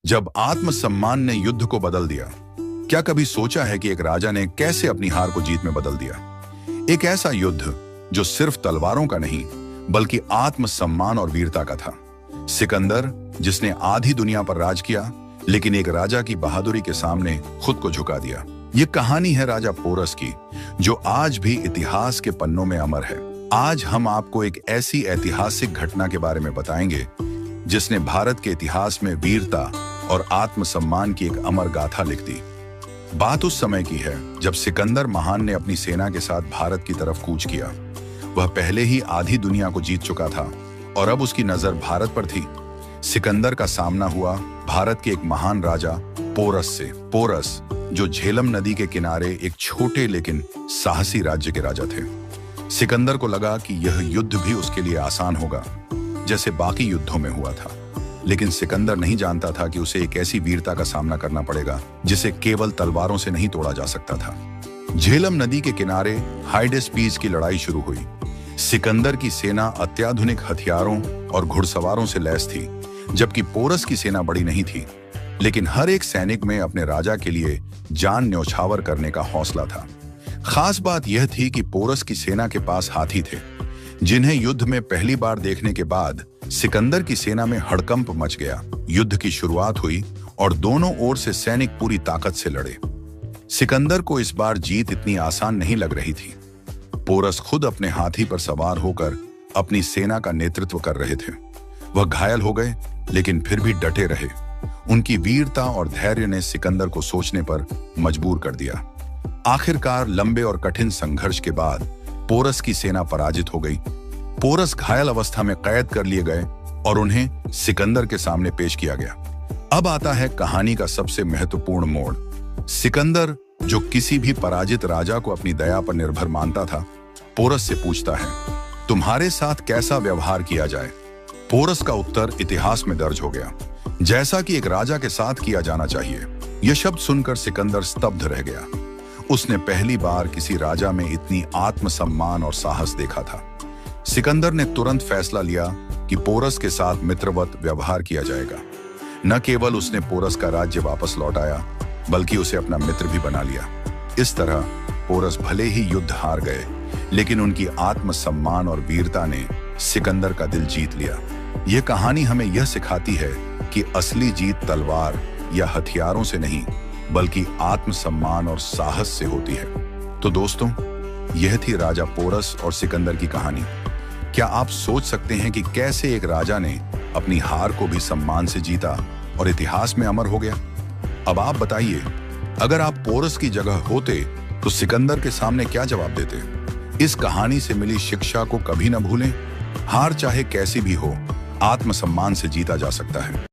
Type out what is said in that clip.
जब आत्मसम्मान ने युद्ध को बदल दिया। क्या कभी सोचा है कि एक राजा ने कैसे अपनी हार को जीत में बदल दिया? एक ऐसा युद्ध जो सिर्फ तलवारों का नहीं बल्कि आत्मसम्मान और वीरता का था। सिकंदर, जिसने आधी दुनिया पर राज किया, लेकिन एक राजा की बहादुरी के सामने खुद को झुका दिया। ये कहानी है राजा पोरस की, जो आज भी इतिहास के पन्नों में अमर है। आज हम आपको एक ऐसी ऐतिहासिक घटना के बारे में बताएंगे जिसने भारत के इतिहास में वीरता और आत्मसम्मान की एक अमर गाथा लिख दी। बात उस समय की है जब सिकंदर महान ने अपनी सेना के साथ भारत की तरफ कूच किया। वह पहले ही आधी दुनिया को जीत चुका था और अब उसकी नजर भारत पर थी। सिकंदर का सामना हुआ भारत के एक महान राजा पोरस से। पोरस, जो झेलम नदी के किनारे एक छोटे लेकिन साहसी राज्य के राजा थे। सिकंदर को लगा कि यह युद्ध भी उसके लिए आसान होगा, जैसे बाकी युद्धों में हुआ था। लेकिन सिकंदर नहीं जानता था कि उसे एक ऐसी वीरता का सामना करना पड़ेगा जिसे केवल तलवारों से नहीं तोड़ा जा सकता था। झेलम नदी के किनारे हाइडेस्पीस की लड़ाई शुरू हुई। सिकंदर की सेना अत्याधुनिक हथियारों और घुड़सवारों से लैस थी, जबकि पोरस की सेना बड़ी नहीं थी, लेकिन हर एक सैनिक में अपने राजा के लिए जान न्यौछावर करने का हौसला था। खास बात यह थी कि पोरस की सेना के पास हाथी थे, जिन्हें युद्ध में पहली बार देखने के बाद सिकंदर की सेना में हड़कंप मच गया। युद्ध की शुरुआत हुई और दोनों ओर से सैनिक पूरी ताकत से लड़े। सिकंदर को इस बार जीत इतनी आसान नहीं लग रही थी। पोरस खुद अपने हाथी पर सवार होकर अपनी सेना का नेतृत्व कर रहे थे। वह घायल हो गए, लेकिन फिर भी डटे रहे। उनकी वीरता और धैर्य ने सिकंदर को सोचने पर मजबूर कर दिया। आखिरकार लंबे और कठिन संघर्ष के बाद पोरस की सेना पराजित हो गई। पोरस घायल अवस्था में कैद कर लिए गए और उन्हें सिकंदर के सामने पेश किया गया। अब आता है कहानी का सबसे महत्वपूर्ण मोड़। सिकंदर, जो किसी भी पराजित राजा को अपनी दया पर निर्भर मानता था, पोरस से पूछता है, तुम्हारे साथ कैसा व्यवहार किया जाए? पोरस का उत्तर इतिहास में दर्ज हो गया, जैसा कि एक राजा के साथ किया जाना चाहिए। यह शब्द सुनकर सिकंदर स्तब्ध रह गया। उसने पहली बार किसी राजा में इतनी आत्मसम्मान और साहस देखा था। सिकंदर ने तुरंत फैसला लिया कि पोरस के साथ मित्रवत व्यवहार किया जाएगा। न केवल उसने पोरस का राज्य वापस लौटाया, बल्कि उसे अपना मित्र भी बना लिया। इस तरह पोरस भले ही युद्ध हार गए, लेकिन उनकी आत्मसम्मान और वीरता ने सिकंदर का दिल जीत लिया। यह कहानी हमें यह सिखाती है कि असली जीत तलवार या हथियारों से नहीं, बल्कि आत्मसम्मान और साहस से होती है। तो दोस्तों, यह थी राजा पोरस और सिकंदर की कहानी। क्या आप सोच सकते हैं कि कैसे एक राजा ने अपनी हार को भी सम्मान से जीता और इतिहास में अमर हो गया? अब आप बताइए, अगर आप पोरस की जगह होते तो सिकंदर के सामने क्या जवाब देते? इस कहानी से मिली शिक्षा को कभी न भूलें। हार चाहे कैसी भी हो, आत्मसम्मान से जीता जा सकता है।